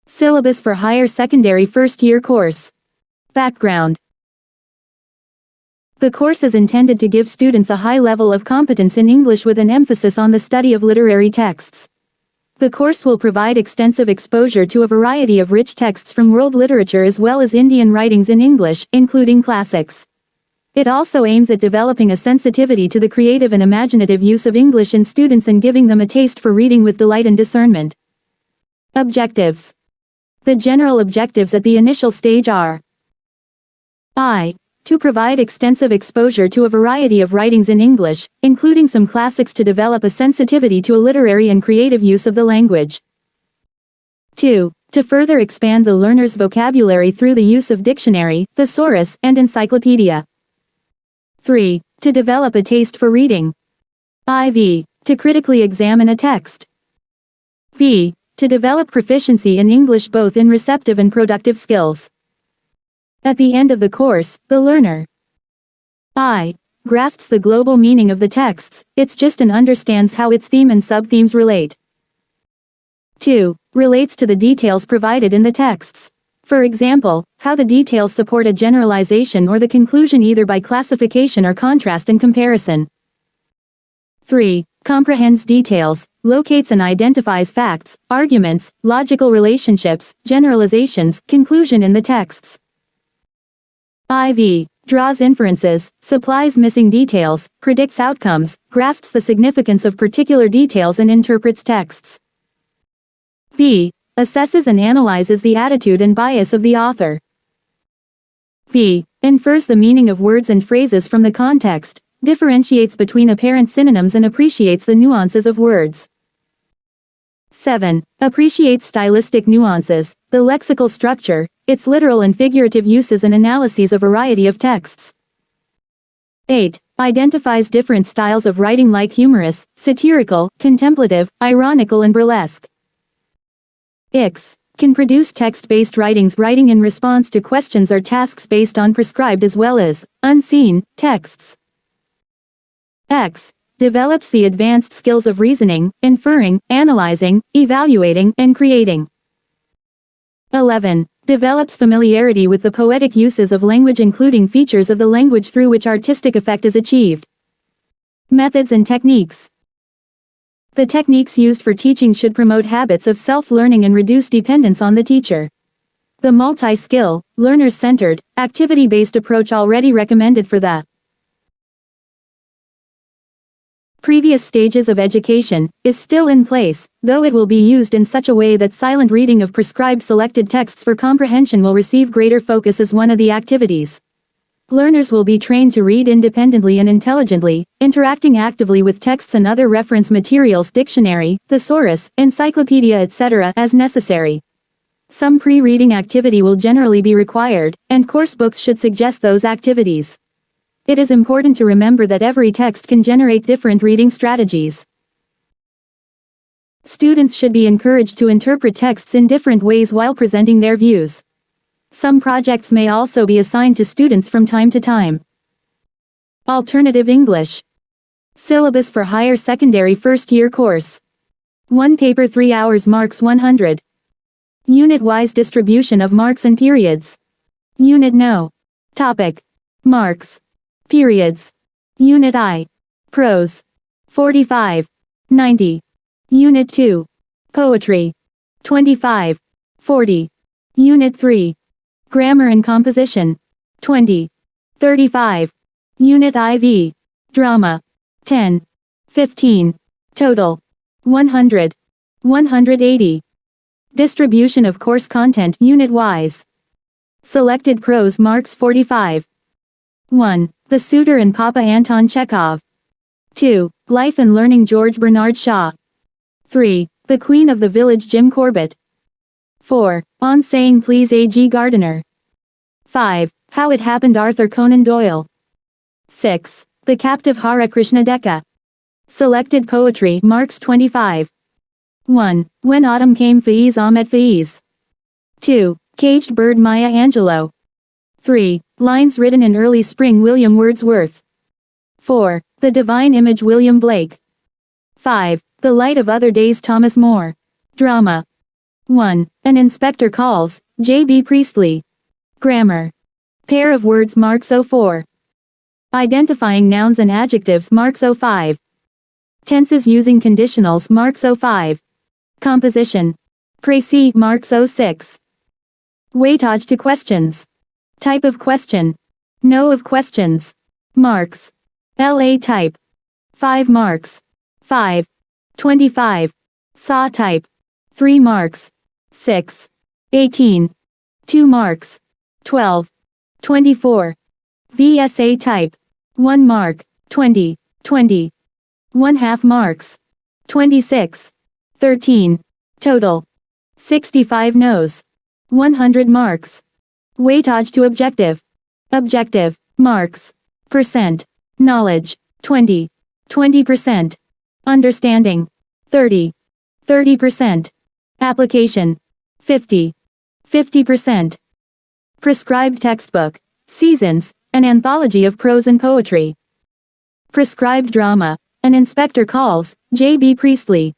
Syllabus for higher secondary first-year course. Background. The course is intended to give students a high level of competence in English with an emphasis on the study of literary texts. The course will provide extensive exposure to a variety of rich texts from world literature as well as Indian writings in English, including classics. It also aims at developing a sensitivity to the creative and imaginative use of English in students and giving them a taste for reading with delight and discernment. Objectives. The general objectives at the initial stage are I. To provide extensive exposure to a variety of writings in English, including some classics to develop a sensitivity to a literary and creative use of the language. 2. To further expand the learner's vocabulary through the use of dictionary, thesaurus, and encyclopedia. 3. To develop a taste for reading. IV. To critically examine a text. V. To develop proficiency in English both in receptive and productive skills. At the end of the course, the learner I. Grasps the global meaning of the texts, it's just and understands how its theme and sub-themes relate. 2. Relates to the details provided in the texts. For example, how the details support a generalization or the conclusion either by classification or contrast and comparison. 3. Comprehends details, locates and identifies facts, arguments, logical relationships, generalizations, conclusion in the texts. IV. Draws inferences, supplies missing details, predicts outcomes, grasps the significance of particular details and interprets texts. V. Assesses and analyzes the attitude and bias of the author. V. Infers the meaning of words and phrases from the context, differentiates between apparent synonyms and appreciates the nuances of words. 7. Appreciates stylistic nuances, the lexical structure, its literal and figurative uses and analyses of a variety of texts. 8. Identifies different styles of writing like humorous, satirical, contemplative, ironical and burlesque. X. Can produce text-based writings writing in response to questions or tasks based on prescribed as well as unseen texts. X. Develops the advanced skills of reasoning, inferring, analyzing, evaluating, and creating. 11. Develops familiarity with the poetic uses of language including features of the language through which artistic effect is achieved. Methods and techniques. The techniques used for teaching should promote habits of self-learning and reduce dependence on the teacher. The multi-skill, learner-centered, activity-based approach already recommended for the previous stages of education is still in place, though it will be used in such a way that silent reading of prescribed selected texts for comprehension will receive greater focus as one of the activities. Learners will be trained to read independently and intelligently, interacting actively with texts and other reference materials, dictionary, thesaurus, encyclopedia, etc. as necessary. Some pre-reading activity will generally be required, and course books should suggest those activities. It is important to remember that every text can generate different reading strategies. Students should be encouraged to interpret texts in different ways while presenting their views. Some projects may also be assigned to students from time to time. Alternative English. Syllabus for higher secondary first-year course. 1 paper 3 hours marks 100. Unit-wise distribution of marks and periods. Unit No. Topic. Marks. Periods. Unit I. Prose. 45. 90. Unit 2. Poetry. 25. 40. Unit 3. Grammar and Composition. 20. 35. Unit IV. Drama. 10. 15. Total. 100. 180. Distribution of course content unit-wise. Selected prose marks 45. 1. The Suitor and Papa Anton Chekhov. 2. Life and Learning George Bernard Shaw. 3. The Queen of the Village Jim Corbett. 4. On Saying Please A.G. Gardiner. 5. How It Happened Arthur Conan Doyle. 6. The Captive Hare Krishna Dekka. Selected poetry marks 25. 1. When Autumn Came Faiz Ahmed Faiz. 2. Caged Bird Maya Angelou. 3. Lines Written in Early Spring William Wordsworth. 4. The Divine Image William Blake. 5. The Light of Other Days Thomas More. Drama. 1. An inspector calls, J.B. Priestley. Grammar. Pair of words marks 04. Identifying nouns and adjectives marks 05. Tenses using conditionals marks 05. Composition. Précis marks 06. Weightage to questions. Type of question. No of questions. Marks. LA type. 5 marks. 5. 25. SAW type. 3 marks. 6. 18. 2 marks. 12. 24. VSA type. 1 mark. 20. 20. 1/2 marks. 26. 13. Total. 65 no's. 100 marks. Weightage to objective. Objective. Marks. Percent. Knowledge. 20. 20%. Understanding. 30. 30%. Application. 50. 50%. Prescribed textbook. Seasons, an anthology of prose and poetry. Prescribed drama. An inspector calls, J.B. Priestley.